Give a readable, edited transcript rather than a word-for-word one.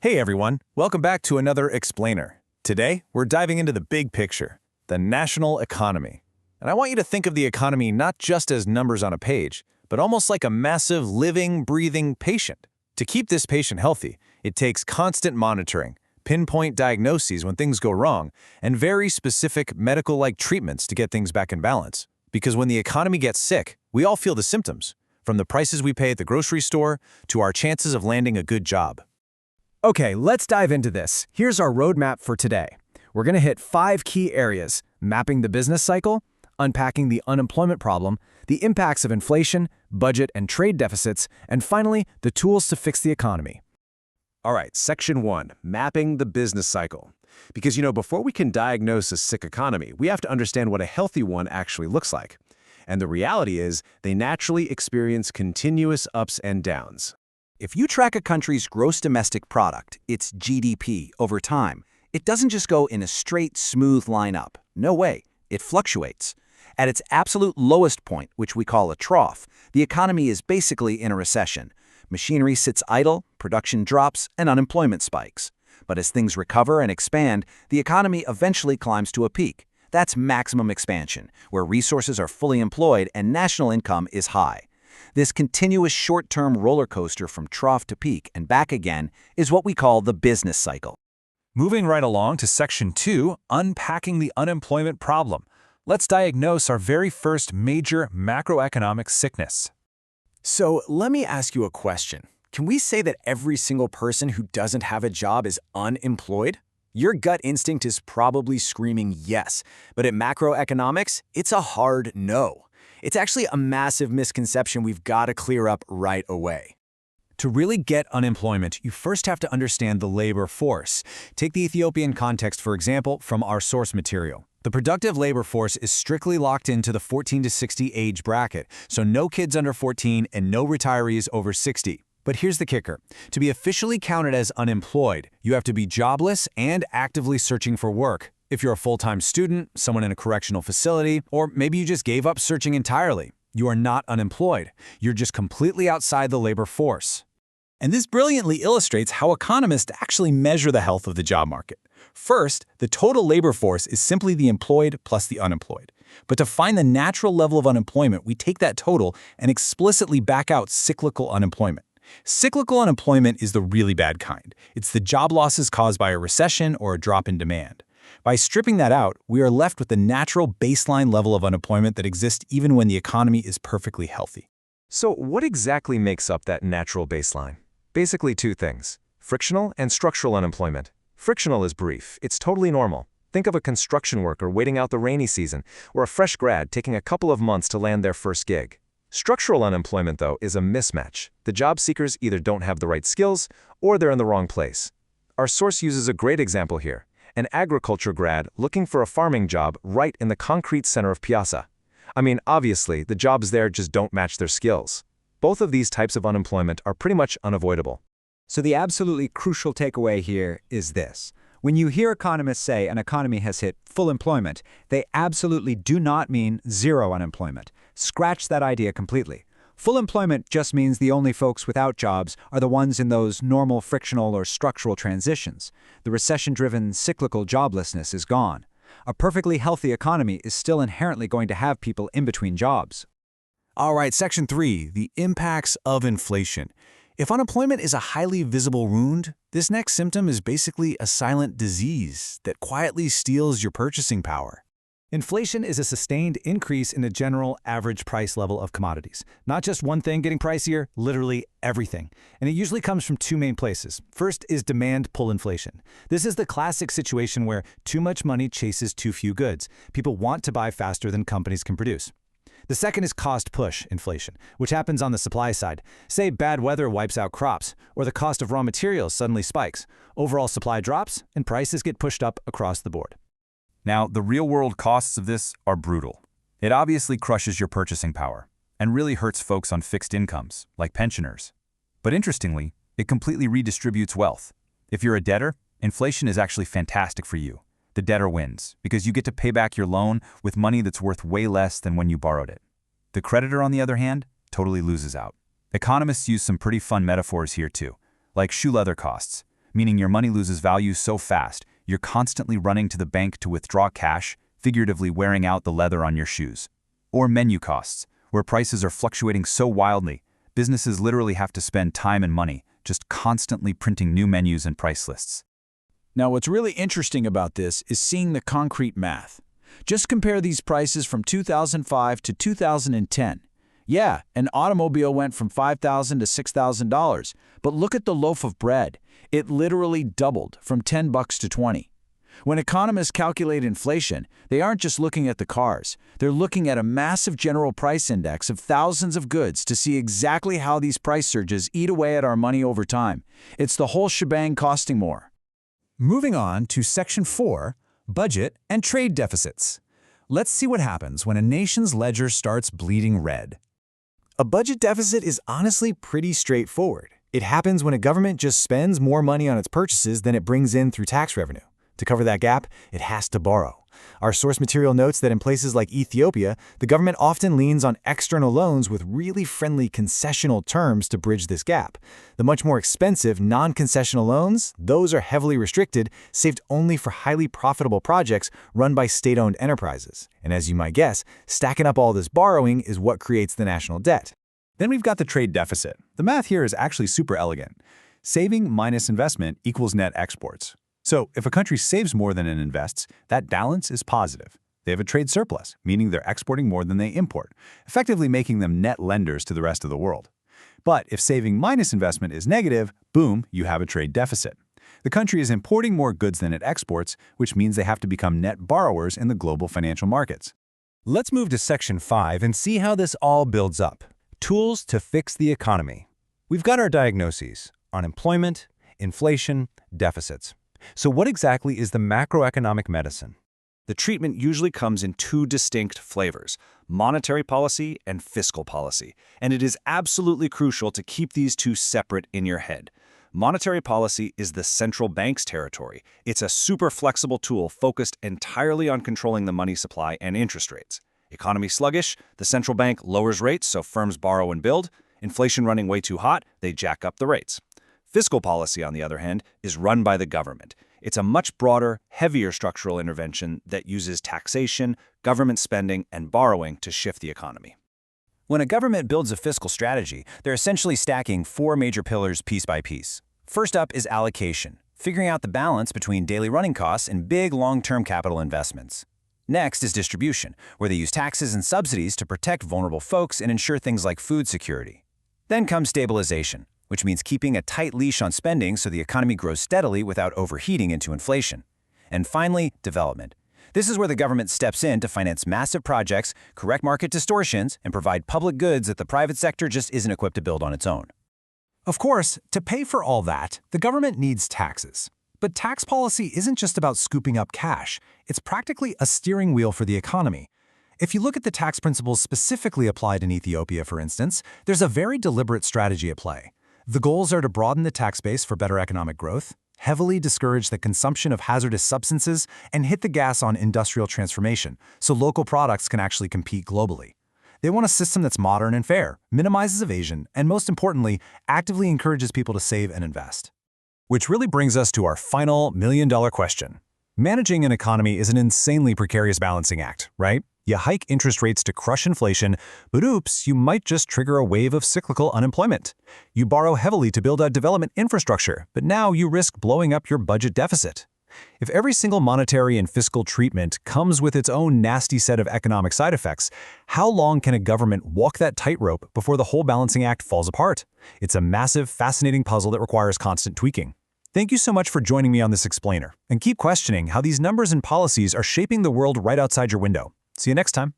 Hey everyone, welcome back to another Explainer. Today, we're diving into the big picture, the national economy. And I want you to think of the economy not just as numbers on a page, but almost like a massive, living, breathing patient. To keep this patient healthy, it takes constant monitoring, pinpoint diagnoses when things go wrong, and very specific medical-like treatments to get things back in balance. Because when the economy gets sick, we all feel the symptoms, from the prices we pay at the grocery store to our chances of landing a good job. Okay, let's dive into this. Here's our roadmap for today. We're going to hit 5 key areas: mapping the business cycle, unpacking the unemployment problem, the impacts of inflation, budget and trade deficits, and finally, the tools to fix the economy. All right, Section 1, mapping the business cycle. Because, before we can diagnose a sick economy, we have to understand what a healthy one actually looks like. And the reality is, they naturally experience continuous ups and downs. If you track a country's gross domestic product, its GDP, over time, it doesn't just go in a straight, smooth line up. No way. It fluctuates. At its absolute lowest point, which we call a trough, the economy is basically in a recession. Machinery sits idle, production drops, and unemployment spikes. But as things recover and expand, the economy eventually climbs to a peak. That's maximum expansion, where resources are fully employed and national income is high. This continuous short-term roller coaster from trough to peak and back again is what we call the business cycle. Moving right along to Section 2, unpacking the unemployment problem. Let's diagnose our very first major macroeconomic sickness. So let me ask you a question. Can we say that every single person who doesn't have a job is unemployed? Your gut instinct is probably screaming yes, but at macroeconomics, it's a hard no. It's actually a massive misconception we've got to clear up right away. To really get unemployment, you first have to understand the labor force. Take the Ethiopian context, for example, from our source material. The productive labor force is strictly locked into the 14 to 60 age bracket, so no kids under 14 and no retirees over 60. But here's the kicker. To be officially counted as unemployed, you have to be jobless and actively searching for work. If you're a full-time student, someone in a correctional facility, or maybe you just gave up searching entirely, you are not unemployed. You're just completely outside the labor force. And this brilliantly illustrates how economists actually measure the health of the job market. First, the total labor force is simply the employed plus the unemployed. But to find the natural level of unemployment, we take that total and explicitly back out cyclical unemployment. Cyclical unemployment is the really bad kind. It's the job losses caused by a recession or a drop in demand. By stripping that out, we are left with the natural baseline level of unemployment that exists even when the economy is perfectly healthy. So what exactly makes up that natural baseline? Basically 2 things: frictional and structural unemployment. Frictional is brief. It's totally normal. Think of a construction worker waiting out the rainy season, or a fresh grad taking a couple of months to land their first gig. Structural unemployment, though, is a mismatch. The job seekers either don't have the right skills, or they're in the wrong place. Our source uses a great example here: an agriculture grad looking for a farming job right in the concrete center of Piazza. I mean, obviously, the jobs there just don't match their skills. Both of these types of unemployment are pretty much unavoidable. So the absolutely crucial takeaway here is this. When you hear economists say an economy has hit full employment, they absolutely do not mean zero unemployment. Scratch that idea completely. Full employment just means the only folks without jobs are the ones in those normal frictional or structural transitions. The recession-driven cyclical joblessness is gone. A perfectly healthy economy is still inherently going to have people in between jobs. All right, Section 3, the impacts of inflation. If unemployment is a highly visible wound, this next symptom is basically a silent disease that quietly steals your purchasing power. Inflation is a sustained increase in the general average price level of commodities. Not just one thing getting pricier, literally everything. And it usually comes from 2 main places. First is demand pull inflation. This is the classic situation where too much money chases too few goods. People want to buy faster than companies can produce. The second is cost push inflation, which happens on the supply side. Say bad weather wipes out crops, or the cost of raw materials suddenly spikes. Overall supply drops, and prices get pushed up across the board. Now, the real-world costs of this are brutal. It obviously crushes your purchasing power, and really hurts folks on fixed incomes, like pensioners. But interestingly, it completely redistributes wealth. If you're a debtor, inflation is actually fantastic for you. The debtor wins, because you get to pay back your loan with money that's worth way less than when you borrowed it. The creditor, on the other hand, totally loses out. Economists use some pretty fun metaphors here too, like shoe leather costs. meaning your money loses value so fast, you're constantly running to the bank to withdraw cash, figuratively wearing out the leather on your shoes. Or menu costs, where prices are fluctuating so wildly, businesses literally have to spend time and money just constantly printing new menus and price lists. Now, what's really interesting about this is seeing the concrete math. Just compare these prices from 2005 to 2010. Yeah, an automobile went from $5,000 to $6,000, but look at the loaf of bread. It literally doubled from $10 to $20. When economists calculate inflation, they aren't just looking at the cars. They're looking at a massive general price index of thousands of goods to see exactly how these price surges eat away at our money over time. It's the whole shebang costing more. Moving on to Section 4, Budget and Trade Deficits. Let's see what happens when a nation's ledger starts bleeding red. A budget deficit is honestly pretty straightforward. It happens when a government just spends more money on its purchases than it brings in through tax revenue. To cover that gap, it has to borrow. Our source material notes that in places like Ethiopia, the government often leans on external loans with really friendly concessional terms to bridge this gap. The much more expensive non-concessional loans, those are heavily restricted, saved only for highly profitable projects run by state-owned enterprises. And as you might guess, stacking up all this borrowing is what creates the national debt. Then we've got the trade deficit. The math here is actually super elegant. Saving minus investment equals net exports. So if a country saves more than it invests, that balance is positive. They have a trade surplus, meaning they're exporting more than they import, effectively making them net lenders to the rest of the world. But if saving minus investment is negative, boom, you have a trade deficit. The country is importing more goods than it exports, which means they have to become net borrowers in the global financial markets. Let's move to Section 5 and see how this all builds up. Tools to fix the economy. We've got our diagnoses: unemployment, inflation, deficits. So what exactly is the macroeconomic medicine? The treatment usually comes in two distinct flavors: monetary policy and fiscal policy. And it is absolutely crucial to keep these two separate in your head. Monetary policy is the central bank's territory. It's a super flexible tool focused entirely on controlling the money supply and interest rates. Economy sluggish, the central bank lowers rates so firms borrow and build. Inflation running way too hot, they jack up the rates. Fiscal policy, on the other hand, is run by the government. It's a much broader, heavier structural intervention that uses taxation, government spending, and borrowing to shift the economy. When a government builds a fiscal strategy, they're essentially stacking four major pillars piece by piece. First up is allocation, figuring out the balance between daily running costs and big long-term capital investments. Next is distribution, where they use taxes and subsidies to protect vulnerable folks and ensure things like food security. Then comes stabilization, which means keeping a tight leash on spending so the economy grows steadily without overheating into inflation. And finally, development. This is where the government steps in to finance massive projects, correct market distortions, and provide public goods that the private sector just isn't equipped to build on its own. Of course, to pay for all that, the government needs taxes. But tax policy isn't just about scooping up cash. It's practically a steering wheel for the economy. If you look at the tax principles specifically applied in Ethiopia, for instance, there's a very deliberate strategy at play. The goals are to broaden the tax base for better economic growth, heavily discourage the consumption of hazardous substances, and hit the gas on industrial transformation so local products can actually compete globally. They want a system that's modern and fair, minimizes evasion, and most importantly, actively encourages people to save and invest. Which really brings us to our final million-dollar question. Managing an economy is an insanely precarious balancing act, right? You hike interest rates to crush inflation, but oops, you might just trigger a wave of cyclical unemployment. You borrow heavily to build out development infrastructure, but now you risk blowing up your budget deficit. If every single monetary and fiscal treatment comes with its own nasty set of economic side effects, how long can a government walk that tightrope before the whole balancing act falls apart? It's a massive, fascinating puzzle that requires constant tweaking. Thank you so much for joining me on this explainer, and keep questioning how these numbers and policies are shaping the world right outside your window. See you next time.